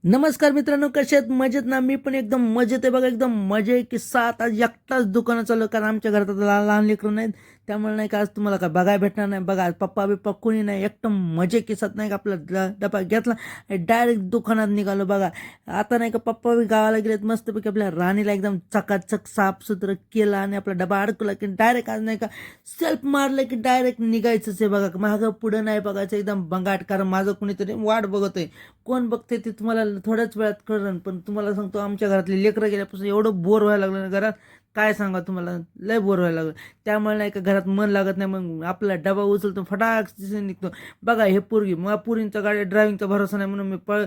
नमस्कार मित्रांनो, कसे आहेत? मजेत ना? मी पण एकदम मजेत आहे बघा. एकदम मजे आहे की साथ. आज एकटाच दुकानात चाललो कारण आमच्या घरात आता लहान लहान लेकरं नाहीत. त्यामुळे नाही का आज तुम्हाला काय बघायला भेटणार नाही. बघा आज पप्पा बिप्पा कोणी नाही, एकटं मजे की साथ नाही का आपला डबा घेतला डायरेक्ट दुकानात निघालो बघा. आता नाही का पप्पा बी गावाला गेलेत, मस्तपैकी आपल्या राणीला एकदम चकाचक साफसुथरं केलं आणि आपला डबा अडकला की डायरेक्ट आज नाही का सेल्फ मारलं की डायरेक्ट निघायचंच आहे बघा. मागं पुढं नाही बघायचं, एकदम बंगाट. कारण माझं कोणीतरी वाट बघत आहे. कोण बघते ते तुम्हाला थोड्याच वेळात कळलं. पण तुम्हाला सांगतो, आमच्या घरातले लेकरं गेल्यापासून एवढं बोर व्हायला लागलं ना घरात, काय सांगा तुम्हाला, लय बोर व्हायला लागलं. त्यामुळे नाही का घरात मन लागत नाही. मग आपला डबा उचलतो, फटाक निघतो बघा. हे पोरगी मग पोरींचा गाडी ड्रायव्हिंगचा भरोसा नाही म्हणून मी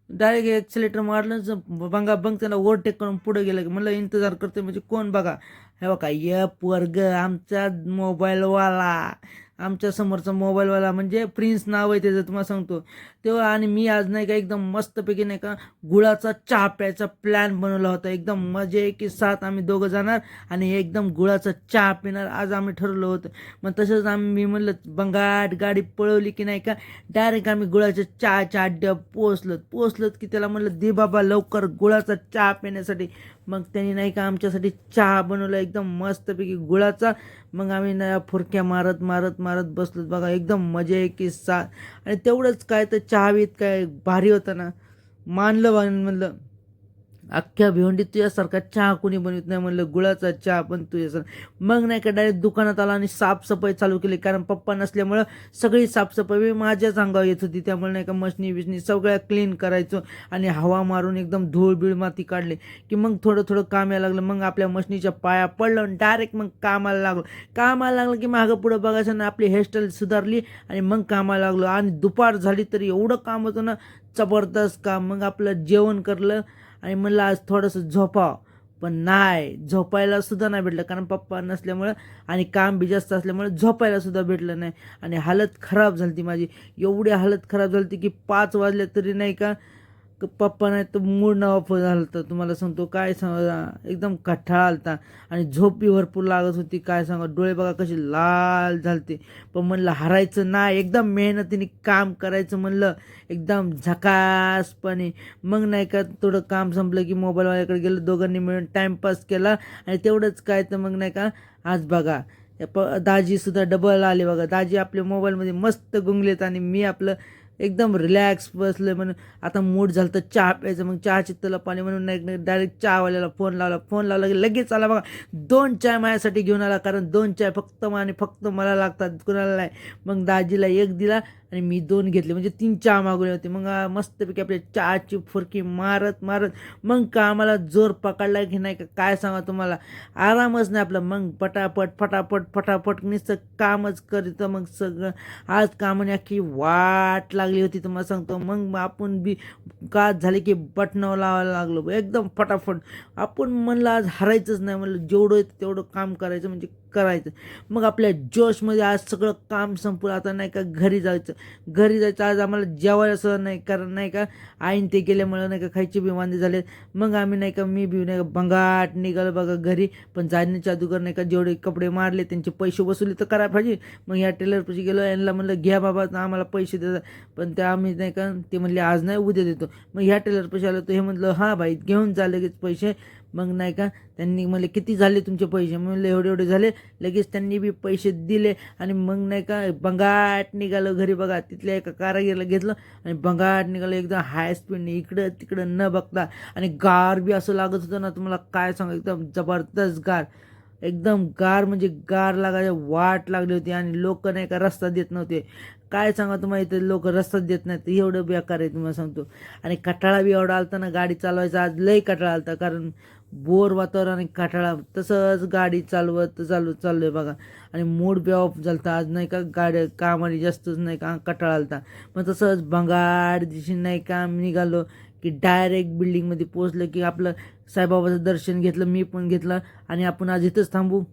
डायरेक्ट एक्सिलेटर मारलं, बंगा बंग त्याला ओव्हरटेक करून पुढे गेलं की म्हणलं इंतजार करते म्हणजे कोण बघा. हे बघा, ये पोरग आमचा मोबाईलवाला, आमच्या समोरचा मोबाईलवाला म्हणजे प्रिन्स नाव आहे त्याचं, तुम्हाला सांगतो तेव्हा. आणि मी आज नाही का एकदम मस्तपैकी नाही का गुळाचा चहा प्यायचा प्लॅन बनवला होता. एकदम मजे की साथ आम्ही दोघं जाणार आणि एकदम गुळाचा चहा पिणार आज आम्ही ठरवलं होतं. मग तसंच मी म्हणलं बंगाट गाडी पळवली की नाही का डायरेक्ट आम्ही गुळाच्या चहाच्या अड्ड्यावर पोचलोत की त्याला म्हणलं दे बाबा लवकर गुळाचा चहा पिण्यासाठी. मग त्यांनी नाही का आमच्यासाठी चहा बनवला एकदम मस्तपैकी गुळाचा. मग आम्ही ना फुरक्या मारत मारत मारत बसलो बघा. एकदम मजा आहे की सा. आणि तेवढंच काय तर चहावीत काय भारी होता ना, मानलं म्हणलं अख्ख्या भिवंडीत तुझ्यासारखा चहा कोणी बनवत नाही म्हणलं. गुळाचा चहा पण तुझ्यासारखा. मग नाही का डायरेक्ट दुकानात आला आणि साफसफाई चालू केली. कारण पप्पा नसल्यामुळं सगळी साफसफाई माझ्याच अंगावर येत होती. त्यामुळे नाही का मशनी बिशनी सगळ्या क्लीन करायचो आणि हवा मारून एकदम धूळ बीळ माती काढली की मग थोडं थोडं काम यायला लागलं. मग आपल्या मशनीच्या पाया पडलं आणि डायरेक्ट मग कामाला लागलं की मागं पुढं बघायचं ना, आपली हेअरस्टाईल सुधारली आणि मग कामाला लागलो. आणि दुपार झाली तरी एवढं काम होतं ना, जबरदस्त काम. मग आपलं जेवण करलं आणि म्हणलं आज थोडंसं झोपावं. पण नाही, झोपायला सुद्धा नाही भेटलं कारण पप्पा नसल्यामुळं आणि काम बी जास्त असल्यामुळे झोपायला सुद्धा भेटलं नाही. आणि हालत खराब झाली ती माझी. एवढी हालत खराब झाली की 5 वाजले तरी नाही का पप्पा नाही तर मूड न ऑफ झालं तर तुम्हाला सांगतो. काय सांगा, एकदम कठाळा आलता आणि झोपी भरपूर लागत होती. काय सांगा, डोळे बघा कसे लाल झालते. पण म्हणलं हरायचं नाही, एकदम मेहनतीने काम करायचं म्हणलं एकदम झकासपणे. मग नाही का थोडं काम संपलं की मोबाईलवाल्याकडे गेलं, दोघांनी मिळून टाईमपास केला. आणि तेवढंच काय तर मग नाही का आज बघा दाजीसुद्धा डबल आले बघा. दाजी आपल्या मोबाईलमध्ये मस्त गुंगलेत आणि मी आपलं एकदम रिलॅक्स बसलं. म्हणून आता मूड झालं तर चहा प्यायचं. मग चहाची पाणी म्हणून नाही डायरेक्ट चहावाल्याला फोन लावला की लगेच आला बघा. 2 चाय माझ्यासाठी घेऊन आला. कारण 2 चाय फक्त मला लागतात, कुणाला नाही. मग दाजीला 1 दिला आणि मी 2 घेतले, म्हणजे 3 चहा मागवले होते. मग मस्तपैकी आपल्या चहाची फुरकी मारत मारत मग कामाला जोर पकडला की नाही का काय सांगा तुम्हाला, आरामच नाही आपलं. मग पटापट फटाफट फटाफट नुसतं कामच करीत. मग सगळं आज कामाने अख्खी वाट लागली होती तुम्हाला सांगतो. मग आपण बी का झाले की बटणं लावायला लागलो एकदम फटाफट. आपण म्हणलं आज हरायचंच नाही, म्हणलं जेवढं येतं तेवढं काम करायचं म्हणजे करायचं. मग आपल्या जोशमध्ये आज सगळं काम संपलं. आता नाही का घरी जायचं आज आम्हाला जेवायला सुद्धा नाही. कारण नाही का आईन ते गेल्यामुळं नाही का खायचे बी वांदे झाले. मग आम्ही नाही का मी बी नाही का बंगाट निघालो बघा घरी. पण जाण्याच्या अगोदर नाही का जेवढे कपडे मारले त्यांचे पैसे वसुली तर करायला पाहिजे. मग ह्या टेलरपाशी गेलो, यांना म्हणलं घ्या बाबा आम्हाला पैसे देतात. पण ते आम्ही नाही का ते म्हणले आज नाही उद्या देतो. मग ह्या टेलरपाशी आलो तर हे म्हटलं हां बाई घेऊन जा लगेच पैसे. मग नाही का त्यांनी म्हणले किती झाले तुमचे पैसे, म्हणले एवढे एवढे झाले. लगेच त्यांनी बी पैसे दिले आणि मग नाही का बंगाट निघालं घरी बघा. तिथल्या एका कारागीरला घेतलं आणि बंगाट निघालं एकदम हाय स्पीडने इकडं तिकडं न बघता. आणि गार बी असं लागत होतं ना, तुम्हाला काय सांगा, एकदम जबरदस्त गार. एकदम गार म्हणजे गार लागायला वाट लागली होती. आणि लोक नाही का रस्ता देत नव्हते. काय सांगा तुम्हाला, इथे लोक रस्ता देत नाहीत, एवढं बेकार आहे तुम्हाला सांगतो. आणि कटाळा बी एवढा आलता ना गाडी चालवायचा आज, लई कटाळा आलता. कारण बोर वातावरण आणि कटाळा, तसंच गाडी चाललोय बघा. आणि मूड बी ऑफ झालता आज नाही का, गाडी कामाने जास्तच नाही का कटाळा आलता. मग तसंच भंगार दिवशी नाही का निघालो की डायरेक्ट बिल्डिंगमध्ये पोचलं की आपलं साईबाबाचं दर्शन घेतलं, मी पण घेतलं. आणि आपण आज इथंच थांबू.